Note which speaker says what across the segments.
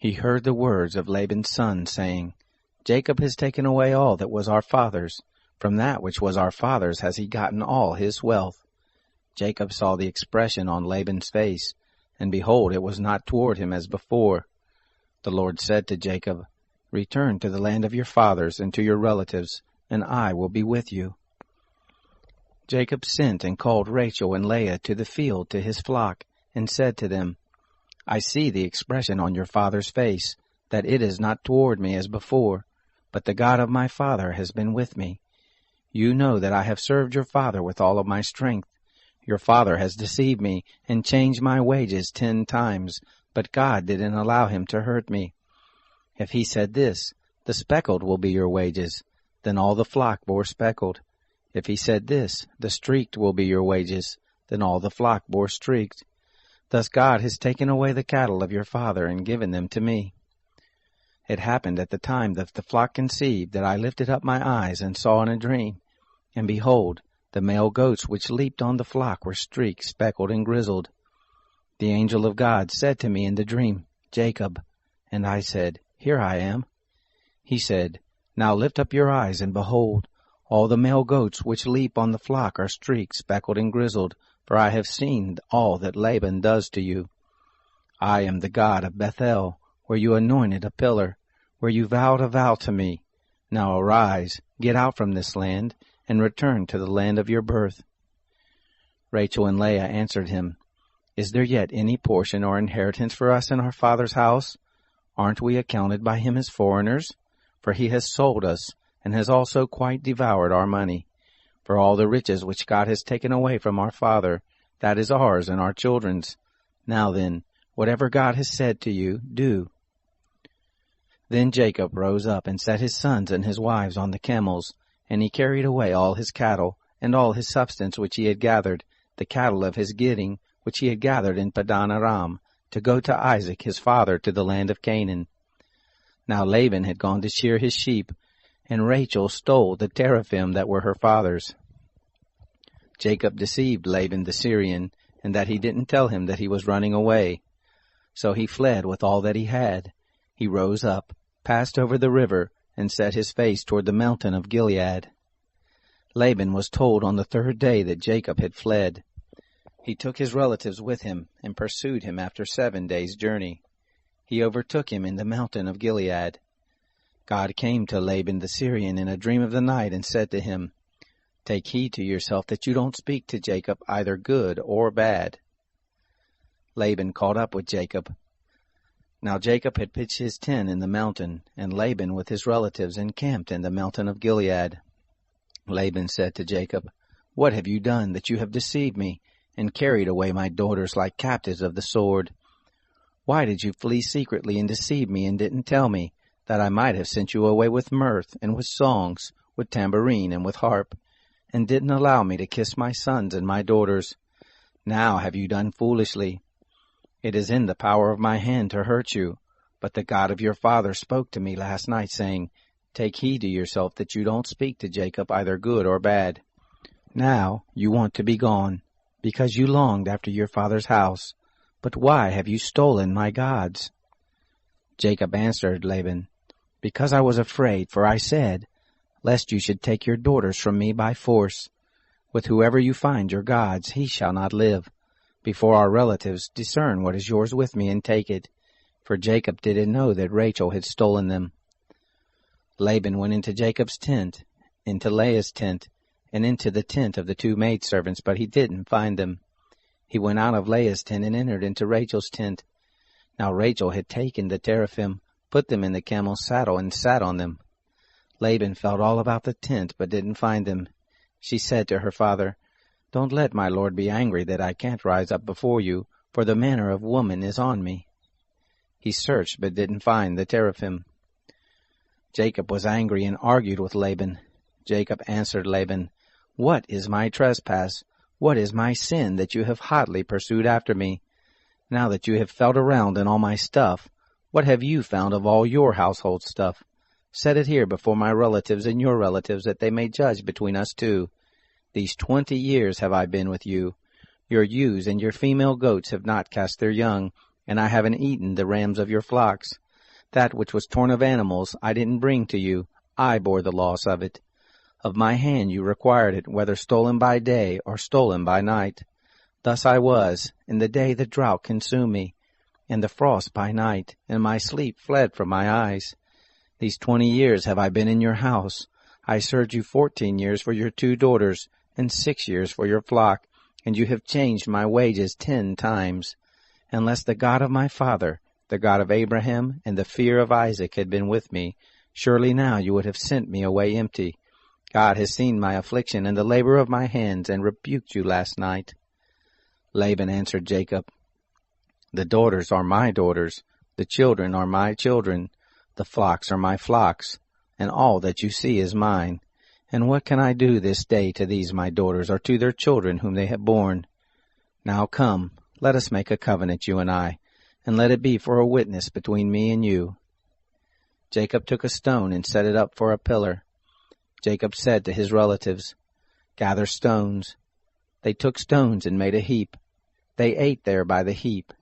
Speaker 1: he heard the words of Laban's son, saying, Jacob has taken away all that was our father's. From that which was our father's has he gotten all his wealth. Jacob saw the expression on Laban's face, and behold, it was not toward him as before. The Lord said to Jacob, Return to the land of your fathers and to your relatives, and I will be with you. Jacob sent and called Rachel and Leah to the field to his flock, and said to them, I see the expression on your father's face, that it is not toward me as before, but the God of my father has been with me. You know that I have served your father with all of my strength. Your father has deceived me and changed my wages 10 times, but God didn't allow him to hurt me. If he said this, the speckled will be your wages, then all the flock bore speckled. If he said this, the streaked will be your wages, then all the flock bore streaked. Thus God has taken away the cattle of your father and given them to me. It happened at the time that the flock conceived that I lifted up my eyes and saw in a dream, and behold, the male goats which leaped on the flock were streaked, speckled, and grizzled. The angel of God said to me in the dream, Jacob. And I said, Here I am. He said, Now lift up your eyes, and behold, all the male goats which leap on the flock are streaked, speckled, and grizzled, for I have seen all that Laban does to you. I am the God of Bethel, where you anointed a pillar, where you vowed a vow to me. Now arise, get out from this land, and return to the land of your birth. Rachel and Leah answered him, Is there yet any portion or inheritance for us in our father's house? Aren't we accounted by him as foreigners? For he has sold us, and has also quite devoured our money. For all the riches which God has taken away from our father, that is ours and our children's. Now then, whatever God has said to you, do. Then Jacob rose up and set his sons and his wives on the camels, and he carried away all his cattle, and all his substance which he had gathered, the cattle of his getting, which he had gathered in Padan Aram, to go to Isaac his father to the land of Canaan. Now Laban had gone to shear his sheep, and Rachel stole the teraphim that were her father's. Jacob deceived Laban the Syrian, and that he didn't tell him that he was running away. So he fled with all that he had. He rose up, passed over the river, and set his face toward the mountain of Gilead. Laban was told on the 3rd day that Jacob had fled. He took his relatives with him, and pursued him after 7 days' journey. He overtook him in the mountain of Gilead. God came to Laban the Syrian in a dream of the night, and said to him, Take heed to yourself that you don't speak to Jacob either good or bad. Laban caught up with Jacob. Now Jacob had pitched his tent in the mountain, and Laban with his relatives encamped in the mountain of Gilead. Laban said to Jacob, What have you done that you have deceived me, and carried away my daughters like captives of the sword? Why did you flee secretly and deceive me, and didn't tell me, that I might have sent you away with mirth, and with songs, with tambourine, and with harp, and didn't allow me to kiss my sons and my daughters? Now have you done foolishly. It is in the power of my hand to hurt you, but the God of your father spoke to me last night, saying, Take heed to yourself that you don't speak to Jacob either good or bad. Now you want to be gone, because you longed after your father's house. But why have you stolen my gods? Jacob answered Laban, Because I was afraid, for I said, Lest you should take your daughters from me by force. With whoever you find your gods, he shall not live. Before our relatives, discern what is yours with me, and take it. For Jacob didn't know that Rachel had stolen them. Laban went into Jacob's tent, into Leah's tent, and into the tent of the 2 maidservants, but he didn't find them. He went out of Leah's tent and entered into Rachel's tent. Now Rachel had taken the teraphim, put them in the camel's saddle, and sat on them. Laban felt all about the tent, but didn't find them. She said to her father, Don't let my lord be angry that I can't rise up before you, for the manner of woman is on me. He searched, but didn't find the teraphim. Jacob was angry and argued with Laban. Jacob answered Laban, What is my trespass? What is my sin that you have hotly pursued after me? Now that you have felt around in all my stuff, what have you found of all your household stuff? Set it here before my relatives and your relatives, that they may judge between us 2. These 20 years have I been with you. Your ewes and your female goats have not cast their young, and I haven't eaten the rams of your flocks. That which was torn of animals I didn't bring to you. I bore the loss of it. Of my hand you required it, whether stolen by day or stolen by night. Thus I was. In the day the drought consumed me, and the frost by night, and my sleep fled from my eyes. These 20 years have I been in your house. I served you 14 years for your 2 daughters, and 6 years for your flock, and you have changed my wages 10 times. Unless the God of my father, the God of Abraham, and the fear of Isaac had been with me, surely now you would have sent me away empty. God has seen my affliction and the labor of my hands, and rebuked you last night. Laban answered Jacob, The daughters are my daughters, the children are my children, the flocks are my flocks, and all that you see is mine. And what can I do this day to these my daughters, or to their children whom they have borne? Now come, let us make a covenant, you and I, and let it be for a witness between me and you. Jacob took a stone and set it up for a pillar. Jacob said to his relatives, Gather stones. They took stones and made a heap. They ate there by the heap.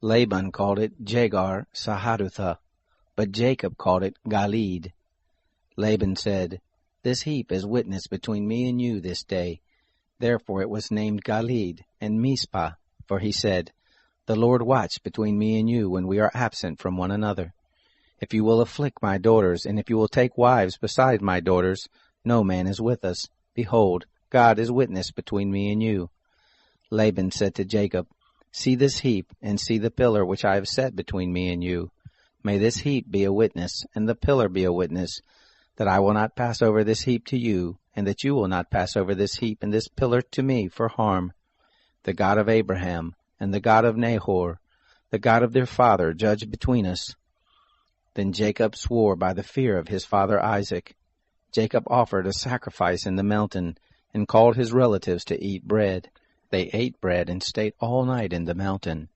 Speaker 1: Laban called it Jegar Sahadutha, but Jacob called it Galeed. Laban said, This heap is witness between me and you this day. Therefore it was named Galeed and Mizpah, for he said, The Lord watch between me and you when we are absent from one another. If you will afflict my daughters, and if you will take wives beside my daughters, no man is with us. Behold, God is witness between me and you. Laban said to Jacob, See this heap, and see the pillar which I have set between me and you. May this heap be a witness, and the pillar be a witness, that I will not pass over this heap to you, and that you will not pass over this heap and this pillar to me for harm. The God of Abraham, and the God of Nahor, the God of their father, judge between us. Then Jacob swore by the fear of his father Isaac. Jacob offered a sacrifice in the mountain, and called his relatives to eat bread. They ate bread and stayed all night in the mountain.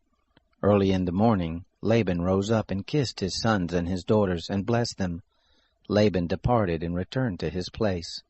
Speaker 1: Early in the morning, Laban rose up and kissed his sons and his daughters, and blessed them. Laban departed and returned to his place.